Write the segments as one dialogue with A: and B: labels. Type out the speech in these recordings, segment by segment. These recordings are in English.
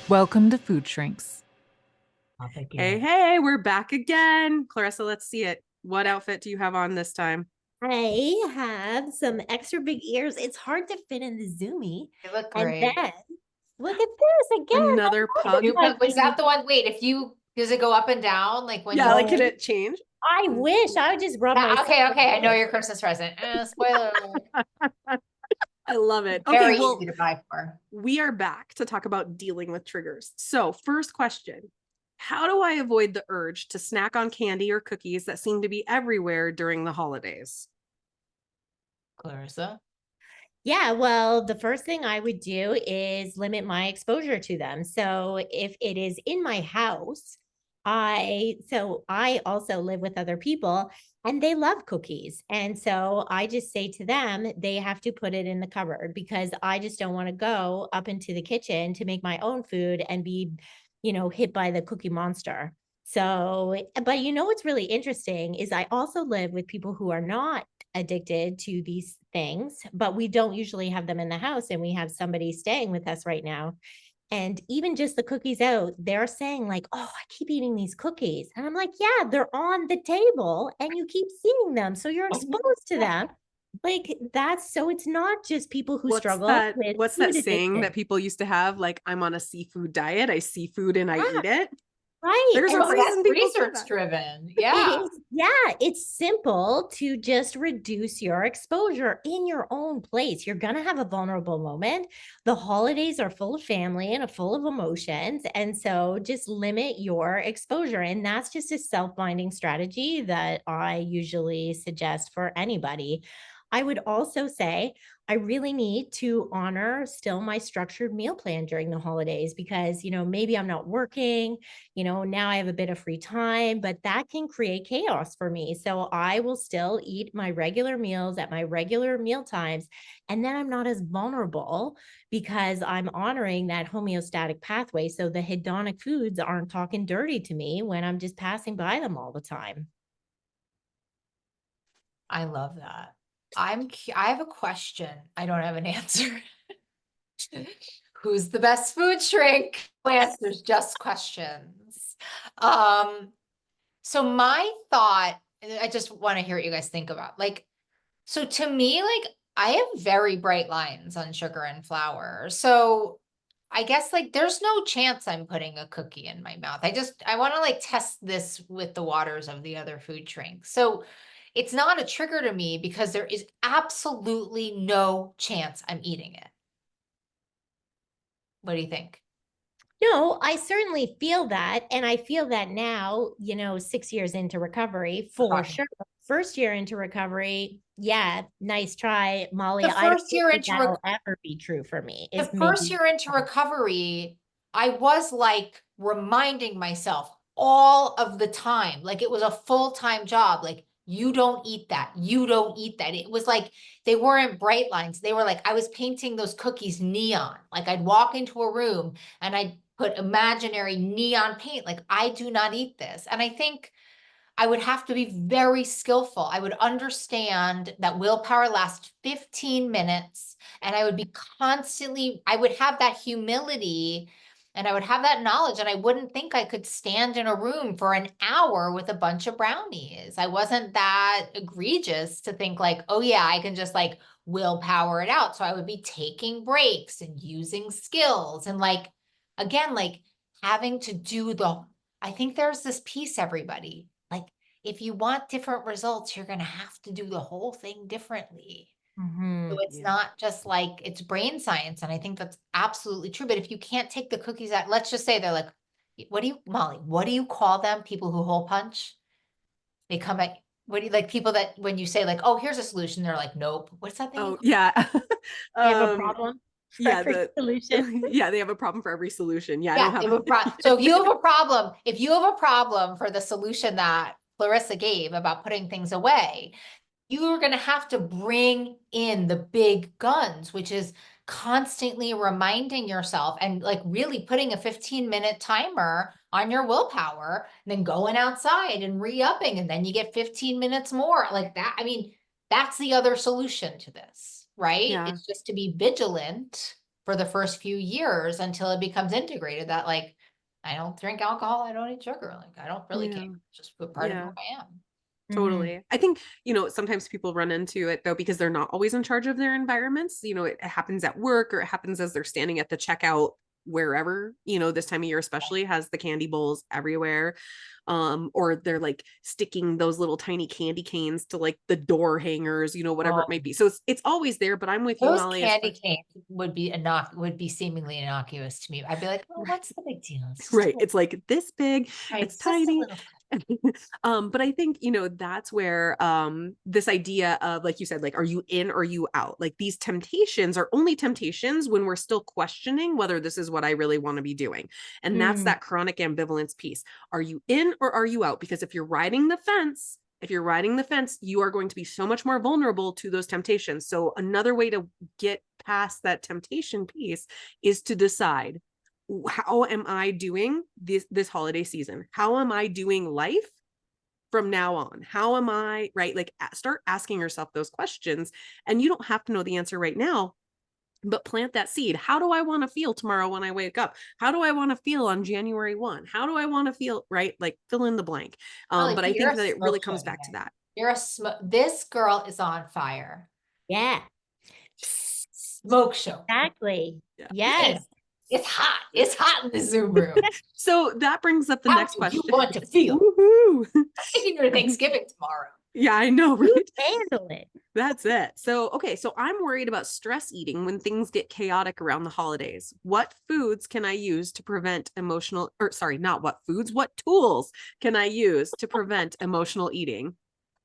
A: Welcome to Food Shrinks.
B: Hey, we're back again. Clarissa, let's see it. What outfit do you have on this time?
C: I have some extra big ears. It's hard to fit in the Zoomy.
D: They look
C: And
D: great.
C: then look at this again.
B: Another pug.
D: Was that the one? Wait, does it go up and down? Like when
B: Yeah,
D: you,
B: like, can it change?
C: I wish I would just rub my.
D: okay. I know your Christmas present. Spoiler alert.
B: I love it. Okay,
D: Very
B: well,
D: easy to buy for.
B: we are back to talk about dealing with triggers. So, first question. How do I avoid the urge to snack on candy or cookies that seem to be everywhere during the holidays?
D: Clarissa.
C: Yeah, well, the first thing I would do is limit my exposure to them. So if it is in my house, I also live with other people and they love cookies. And so I just say to them, they have to put it in the cupboard because I just don't want to go up into the kitchen to make my own food and be, hit by the cookie monster. So, but what's really interesting is I also live with people who are not addicted to these things, but we don't usually have them in the house and we have somebody staying with us right now. And even just the cookies out, they're saying like, "Oh, I keep eating these cookies." And I'm like, "Yeah, they're on the table and you keep seeing them, so you're exposed to them." Like that's so it's not just people who struggle with
B: What's that
C: food
B: saying
C: addiction.
B: that people used to have? Like, I'm on a seafood diet. I see food and I
C: Yeah,
B: eat it.
C: right.
B: There's a
C: And
D: Oh,
C: so
D: that's
B: reason people say
D: research
B: that.
D: driven.
C: it
D: Yeah.
C: is, yeah, it's simple to just reduce your exposure in your own place. You're going to have a vulnerable moment. The holidays are full of family and are full of emotions. And so just limit your exposure. And that's just a self-binding strategy that I usually suggest for anybody. I would also say I really need to honor still my structured meal plan during the holidays because, maybe I'm not working, now I have a bit of free time, but that can create chaos for me. So I will still eat my regular meals at my regular meal times. And then I'm not as vulnerable because I'm honoring that homeostatic pathway. So the hedonic foods aren't talking dirty to me when I'm just passing by them all the time.
D: I love that. I have a question. I don't have an answer. Who's the best food shrink? No answers, just questions. So my thought, and I just want to hear what you guys think about. So to me, I have very bright lines on sugar and flour. So I guess there's no chance I'm putting a cookie in my mouth. I want to test this with the waters of the other food shrinks. So it's not a trigger to me because there is absolutely no chance I'm eating it. What do you think?
C: No, I certainly feel that. And I feel that now, 6 years into recovery for
D: Okay.
C: sure. First year into recovery, yeah, nice try, Molly.
D: The
C: I don't
D: first year
C: think
D: into
C: that'll ever be true for me.
D: the
C: Is
D: first
C: maybe
D: year into recovery, I was reminding myself all of the time, like it was a full-time job. Like, you don't eat that. You don't eat that. It was like they weren't bright lines. They were like, I was painting those cookies neon. Like I'd walk into a room and I'd put imaginary neon paint. Like, I do not eat this. And I think I would have to be very skillful. I would understand that willpower lasts 15 minutes and I would be I would have that humility and I would have that knowledge and I wouldn't think I could stand in a room for an hour with a bunch of brownies. I wasn't that egregious to think oh yeah, I can just willpower it out. So I would be taking breaks and using skills and again, having to do I think there's this piece, everybody. If you want different results, you're going to have to do the whole thing differently. So
C: Mhm.
D: it's not just it's brain science. And I think that's absolutely true. But if you can't take the cookies out, let's just say they're Molly, what do you call them? People who hole punch? They come at, what do you people that when you say oh, here's a solution, they're like, nope. What's that thing?
B: Oh, yeah.
C: They have a
B: um,
C: problem for
B: yeah,
C: every solution.
B: yeah, they have a problem for every solution. Yeah, I
D: Yeah,
B: don't have
D: they have a
B: a
D: so if you have a problem for the solution that Clarissa gave about putting things away, you are going to have to bring in the big guns, which is constantly reminding yourself and really putting a 15-minute timer on your willpower, and then going outside and re-upping, and then you get 15 minutes more like that. I mean, that's the other solution to this, right?
B: Yeah.
D: It's just to be vigilant for the first few years until it becomes integrated that like, I don't drink alcohol, I don't eat sugar. Like, I don't really care.
B: Yeah.
D: It's just a part of who
B: Yeah.
D: I am.
B: Totally. I think, sometimes people run into it though, because they're not always in charge of their environments. It happens at work, or it happens as they're standing at the checkout wherever, this time of year especially has the candy bowls everywhere. Or they're like sticking those little tiny candy canes to like the door hangers, whatever it might be. So it's always there, but I'm with you,
D: Those
B: Molly.
D: candy canes would be seemingly innocuous to me. I'd be like, oh, what's the big deal? It's just
B: Right. It's like this big,
D: right,
B: it's
D: it's just a
B: tiny.
D: little.
B: But I think, that's where this idea of, like you said, like, are you in or are you out? Like, these temptations are only temptations when we're still questioning whether this is what I really want to be doing. And that's that chronic ambivalence piece. Are you in or are you out? Because if you're riding the fence, you are going to be so much more vulnerable to those temptations. So another way to get past that temptation piece is to decide, how am I doing this holiday season? How am I doing life from now on? How am I, right? Like, start asking yourself those questions, and you don't have to know the answer right now, but plant that seed. How do I want to feel tomorrow when I wake up? How do I want to feel on January 1? How do I want to feel, right? Like, fill in the blank. But I think that it really comes back to that.
D: This girl is on fire.
C: Yeah,
D: Smoke show.
C: exactly.
B: Yeah.
C: Yes.
D: It's hot. It's hot in the Zoom room.
B: So that brings up the
D: How
B: next
D: do
B: question.
D: you want to feel?
B: Woohoo.
D: I'm taking your Thanksgiving tomorrow.
B: Yeah, I know,
C: You
B: right?
C: handle it.
B: That's it. So, okay, so I'm worried about stress eating when things get chaotic around the holidays. What foods can I use to prevent emotional, or sorry, not what foods, what tools can I use to prevent emotional eating?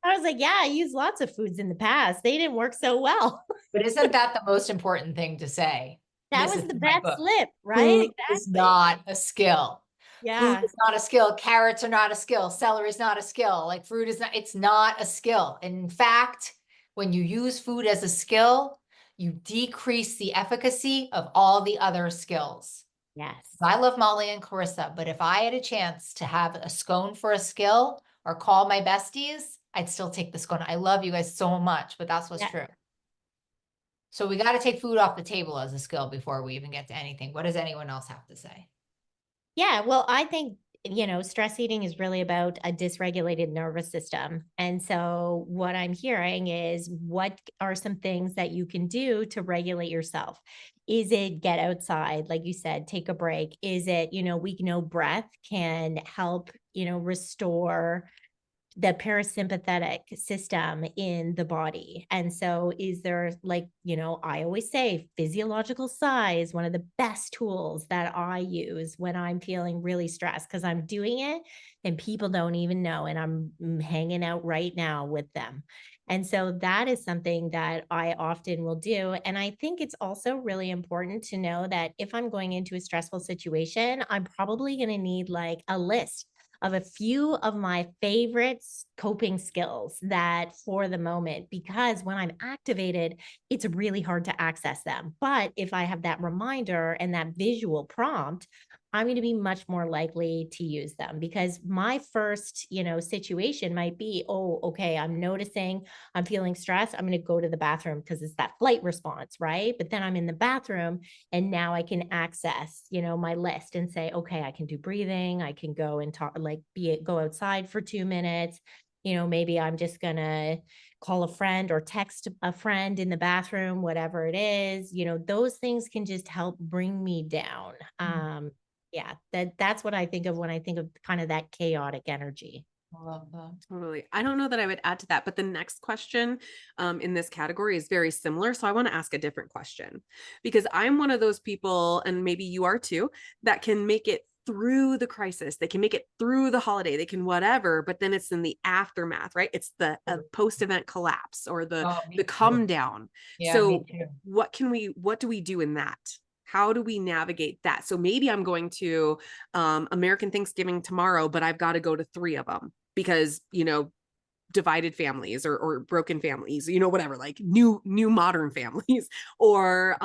C: I was like, yeah, I used lots of foods in the past. They didn't work so well.
D: But isn't that the most important thing to say?
C: That
D: This
C: was
D: is
C: the
D: my
C: best
D: book.
C: slip, right?
D: Food
C: Exactly.
D: is not a skill. Food
C: Yeah.
D: is not a skill. Carrots are not a skill. Celery is not a skill. Like, fruit is not, it's not a skill. In fact, when you use food as a skill, you decrease the efficacy of all the other skills.
C: Yes.
D: I love Molly and Clarissa, but if I had a chance to have a scone for a skill or call my besties, I'd still take the scone. I love you guys so much, but that's what's true. So we got to take food off the table as a skill before we even get to anything. What does anyone else have to say?
C: Yeah, well, I think, stress eating is really about a dysregulated nervous system. And so what I'm hearing is, what are some things that you can do to regulate yourself? Is it get outside? Like you said, take a break. Is it, we know breath can help, restore the parasympathetic system in the body. And so is there, like, I always say physiological sigh is one of the best tools that I use when I'm feeling really stressed, because I'm doing it and people don't even know, and I'm hanging out right now with them. And so that is something that I often will do. And I think it's also really important to know that if I'm going into a stressful situation, I'm probably going to need like a list of a few of my favorite coping skills that for the moment, because when I'm activated, it's really hard to access them. But if I have that reminder and that visual prompt, I'm going to be much more likely to use them, because my first, situation might be, oh, okay, I'm noticing I'm feeling stressed. I'm going to go to the bathroom because it's that flight response, right? But then I'm in the bathroom and now I can access, my list and say, okay, I can do breathing. I can go and talk, like go outside for 2 minutes. Maybe I'm just going to call a friend or text a friend in the bathroom, whatever it is, those things can just help bring me down. Yeah, that's what I think of when I think of kind of that chaotic energy.
D: I love that.
B: Totally. I don't know that I would add to that, but the next question in this category is very similar. So I want to ask a different question, because I'm one of those people, and maybe you are too, that can make it through the crisis. They can make it through the holiday. They can whatever, but then it's in the aftermath, right? It's the post-event collapse or the come down.
D: Yeah,
B: so
D: me too.
B: what do we do in that? How do we navigate that? So maybe I'm going to American Thanksgiving tomorrow, but I've got to go to 3 of them because, divided families or broken families, whatever, like new modern families, or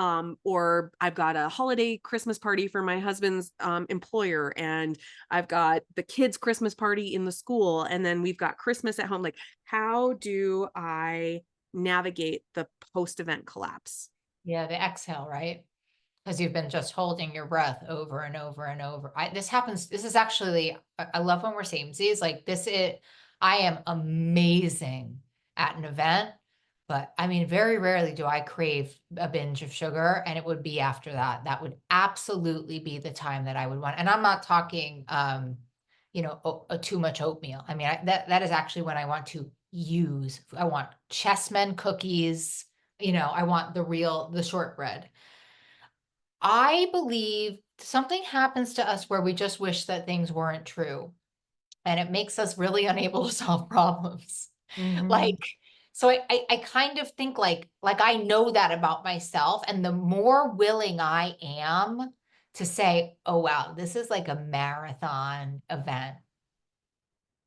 B: I've got a holiday Christmas party for my husband's employer, and I've got the kids' Christmas party in the school, and then we've got Christmas at home. Like, how do I navigate the post-event collapse?
D: Yeah, the exhale, right? Because you've been just holding your breath over and over and over. This happens. This is actually, I love when we're samesies. Like I am amazing at an event, but I mean, very rarely do I crave a binge of sugar, and it would be after that. That would absolutely be the time that I would want. And I'm not talking, too much oatmeal. I mean, that is actually when I want to use. I want chessmen cookies. I want the shortbread. I believe something happens to us where we just wish that things weren't true, and it makes us really unable to solve problems.
C: Mhm.
D: Like, so I kind of think like I know that about myself, and the more willing I am to say, oh wow, this is like a marathon event.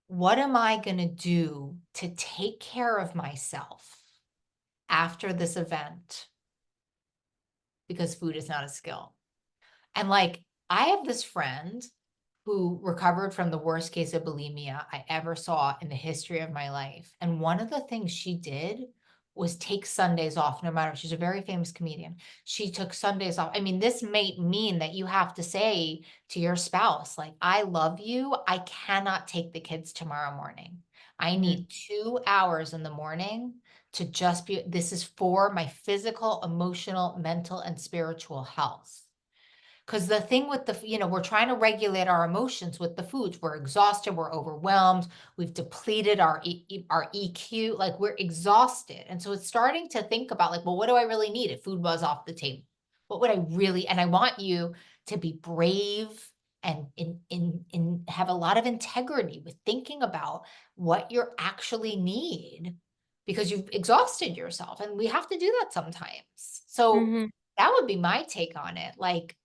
D: What am I going to do to take care of myself after this event? Because food is not a skill. And like, I have this friend who recovered from the worst case of bulimia I ever saw in the history of my life. And one of the things she did was take Sundays off, no matter, she's a very famous comedian. She took Sundays off. I mean, this may mean that you have to say to your spouse, like, I love you. I cannot take the kids tomorrow morning. I
C: Mhm.
D: need 2 hours in the morning to just be, this is for my physical, emotional, mental, and spiritual health. Because the thing with we're trying to regulate our emotions with the foods. We're exhausted, we're overwhelmed, we've depleted our EQ, like we're exhausted. And so it's starting to think about like, well, what do I really need if food was off the table? What would I really, and I want you to be brave and in have a lot of integrity with thinking about what you actually need because you've exhausted yourself. And we have to do that sometimes. So
C: Mhm.
D: that would be my take on it. Like,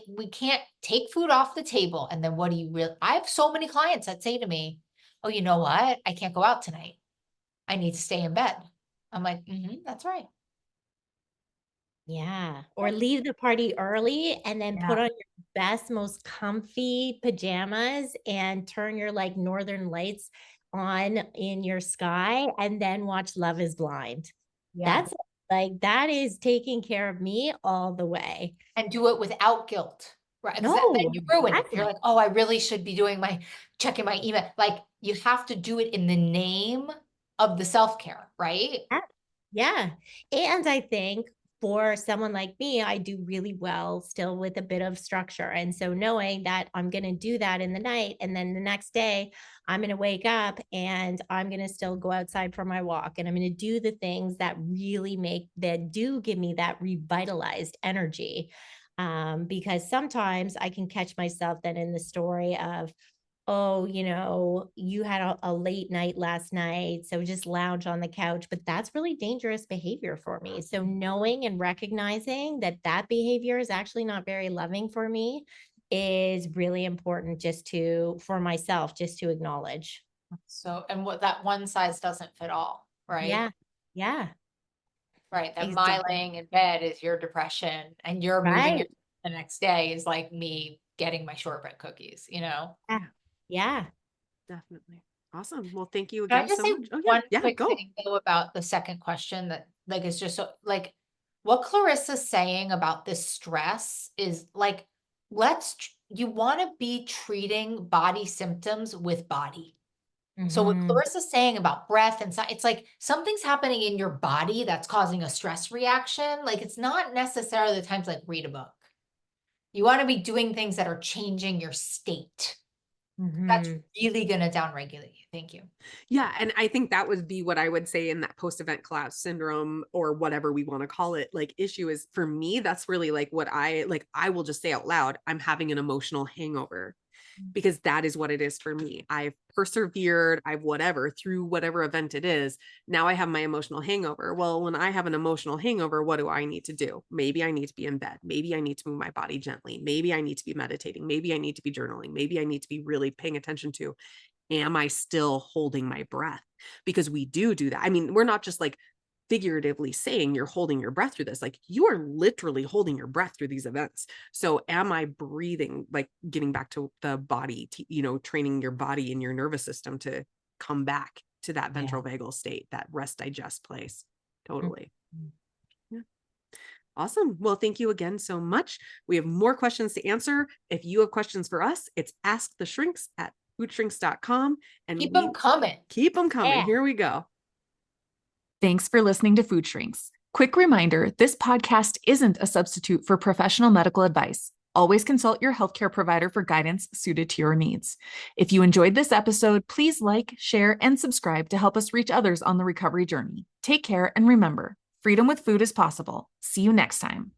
D: we can't take food off the table. And then what do you really, I have so many clients that say to me, oh, you know what? I can't go out tonight. I need to stay in bed. I'm like, that's right.
C: Yeah.
D: Yeah.
C: Or leave the party early and then put
D: Yeah.
C: on your best, most comfy pajamas and turn your like northern lights on in your sky and then watch Love is Blind.
D: Yeah.
C: That's like that is taking care of me all the way.
D: And do it without guilt. Right. Because then
C: No,
D: you ruin it. You're
C: exactly.
D: like, oh, I really should be doing checking my email. Like you have to do it in the name of the self-care, right?
C: Yeah. Yeah. And I think for someone like me, I do really well still with a bit of structure. And so knowing that I'm going to do that in the night and then the next day I'm going to wake up and I'm going to still go outside for my walk and I'm going to do the things that really that do give me that revitalized energy. Because sometimes I can catch myself then in the story of, oh, you had a late night last night, so just lounge on the couch. But that's really dangerous behavior for me. So knowing and recognizing that that behavior is actually not very loving for me is really important for myself, just to acknowledge.
D: So, and what that one size doesn't fit all, right?
C: Yeah. Yeah.
D: Right, that my
C: Exactly.
D: laying in bed is your depression, and you're moving
C: Right.
D: it the next day is like me getting my shortbread cookies, you know?
C: Yeah. Yeah.
B: Definitely. Awesome. Well, thank you
D: Can I
B: again
D: just
B: so
D: say
B: much. Oh yeah.
D: one
B: Yeah,
D: quick
B: go.
D: thing though about the second question that like is just so like what Clarissa's saying about this stress is like, you want to be treating body symptoms with body. So what
C: Mhm.
D: Clarissa's saying about breath and it's like something's happening in your body that's causing a stress reaction. Like it's not necessarily the time to like read a book. You want to be doing things that are changing your state. That's
C: Mhm.
D: really going to downregulate you. Thank you.
B: Yeah, and I think that would be what I would say in that post-event collapse syndrome or whatever we want to call it, like issue is for me, that's really like what I will just say out loud, I'm having an emotional hangover because that is what it is for me. I've persevered, I've whatever through whatever event it is. Now I have my emotional hangover. Well, when I have an emotional hangover, what do I need to do? Maybe I need to be in bed. Maybe I need to move my body gently. Maybe I need to be meditating. Maybe I need to be journaling. Maybe I need to be really paying attention to, am I still holding my breath? Because we do that. I mean, we're not just like figuratively saying you're holding your breath through this, like you are literally holding your breath through these events. So am I breathing, like getting back to the body, training your body and your nervous system to come back to that
C: Yeah.
B: ventral vagal state, that rest digest place. Totally.
C: Mhm.
B: Yeah. Awesome. Well, thank you again so much. We have more questions to answer. If you have questions for us, it's asktheshrinks@foodshrinks.com. And
D: Keep
B: we
D: them coming.
B: keep them coming.
C: Yeah.
B: Here we go.
A: Thanks for listening to Food Shrinks. Quick reminder, this podcast isn't a substitute for professional medical advice. Always consult your healthcare provider for guidance suited to your needs. If you enjoyed this episode, please like, share, and subscribe to help us reach others on the recovery journey. Take care, and remember, freedom with food is possible. See you next time.